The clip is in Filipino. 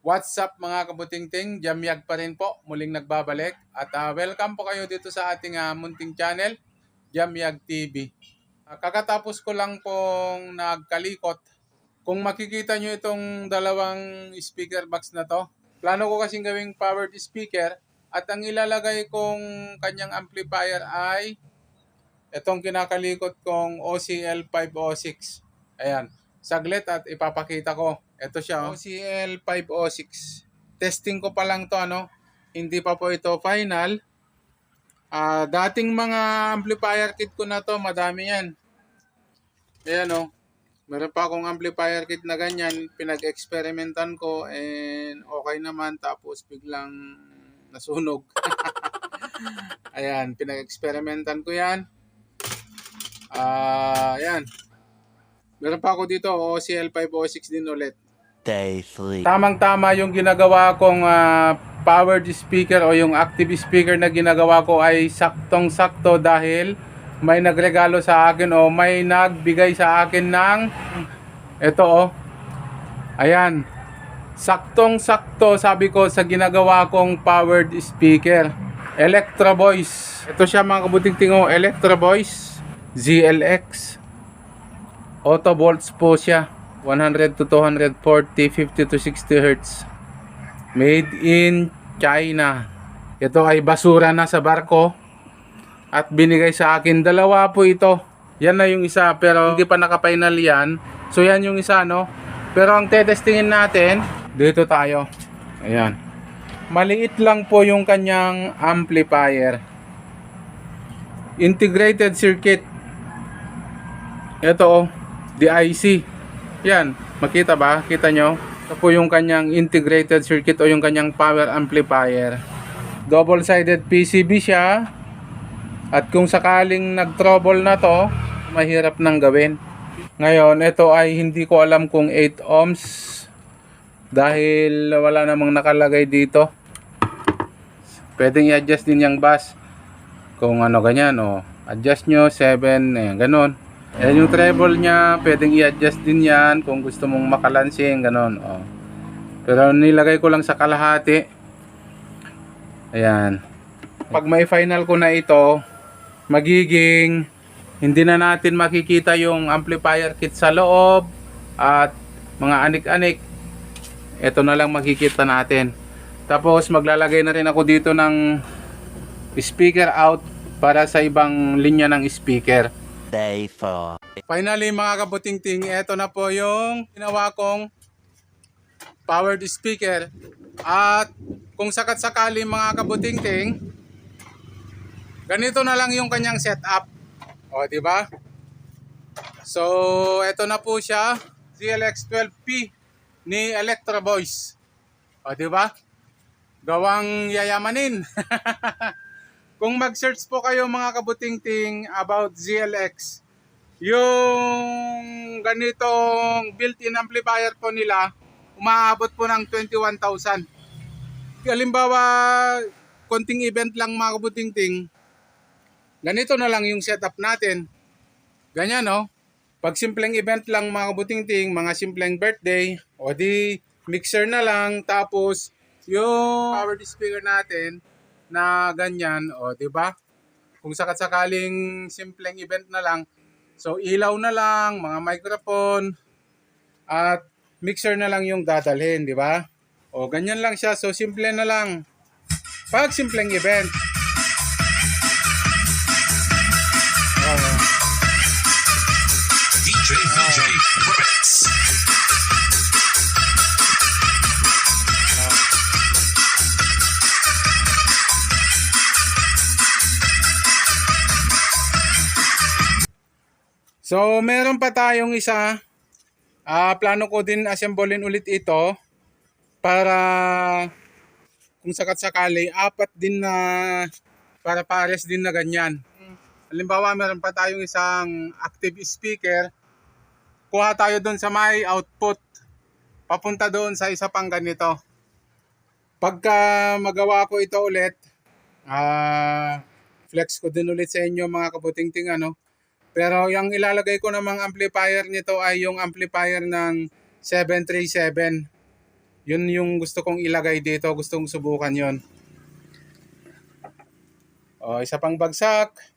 What's up mga kabutingting? Jamyag pa rin po, muling nagbabalik. At welcome po kayo dito sa ating munting channel, Jamyag TV. Kakatapos ko lang pong nagkalikot. Kung makikita nyo itong dalawang speaker box na to, plano ko kasing gawing powered speaker at ang ilalagay kong kanyang amplifier ay itong kinakalikot kong OCL 506. Ayan. Saglit at ipapakita ko. Ito siya, OCL 506. Testing ko pa lang to, hindi pa po ito final. Dating mga amplifier kit ko na to, madami yan. Ayan meron pa akong amplifier kit na ganyan, pinag-experimentan ko and okay naman, tapos biglang nasunog. Ayan, pinag-experimentan ko yan. Ayan. Meron pa ako dito, OCL 506 din ulit. Day 3. Tamang-tama yung ginagawa kong powered speaker o yung active speaker na ginagawa ko ay saktong-sakto dahil may nagregalo sa akin o may nagbigay sa akin ng ito ayan, saktong-sakto sabi ko sa ginagawa kong powered speaker, Electro Voice. Ito siya mga kabuting-ting, Electro Voice ZLX Auto volts po siya, 100 to 240, 50 to 60 Hz. Made in China. Ito ay basura na sa barko at binigay sa akin. Dalawa po ito. Yan na yung isa pero hindi pa naka-final yan. So yan yung isa Pero ang tetestingin natin, dito tayo. Ayan. Maliit lang po yung kanyang amplifier. Integrated circuit. Ito DIC. Yan, makita ba? Kita nyo? Ito po yung kanyang integrated circuit o yung kanyang power amplifier. Double-sided PCB siya. At kung sakaling nag-trouble na to, mahirap nang gawin. Ngayon, ito ay hindi ko alam kung 8 ohms dahil wala namang nakalagay dito. Pwedeng i-adjust din yung bus. Kung ganyan, adjust nyo, 7, ganon. Ayan yung treble niya, pwedeng i-adjust din yan kung gusto mong makalansing, ganon. Pero nilagay ko lang sa kalahati. Ayan. Pag may final ko na ito, magiging hindi na natin makikita yung amplifier kit sa loob at mga anik-anik. Ito na lang makikita natin. Tapos maglalagay na rin ako dito ng speaker out para sa ibang linya ng speaker. Day 4. Finally mga kabuting-ting, ito na po yung ginawa kong powered speaker. At kung sakat-sakali mga kabuting-ting, ganito na lang yung kanyang setup. Di ba? So, ito na po siya, ZLX12P ni Electro Voice. Di ba? Gawang yayamanin. Kung mag-search po kayo mga kabuting-ting about ZLX, yung ganitong built-in amplifier po nila, umaabot po ng 21,000. Halimbawa, konting event lang mga kabuting-ting, ganito na lang yung setup natin. Ganyan Pag simpleng event lang mga kabuting-ting, mga simpleng birthday, di mixer na lang, tapos yung powered speaker natin na ganyan, di ba? Kung sakaling simpleng event na lang, so ilaw na lang, mga microphone at mixer na lang yung dadalhin, di ba? Ganyan lang siya, so simple na lang. Pag simpleng event. DJ Remix. So, meron pa tayong isa. Plano ko din assemblein ulit ito para kung sakat-sakali, apat din na para pares din na ganyan. Halimbawa, meron pa tayong isang active speaker. Kuha tayo doon sa may output. Papunta doon sa isa pang ganito. Pagka magawa ko ito ulit, flex ko din ulit sa inyo mga kabuting-ting Pero yung ilalagay ko namang amplifier nito ay yung amplifier ng 737. Yun yung gusto kong ilagay dito, gustong subukan yon. O, isa pang bagsak.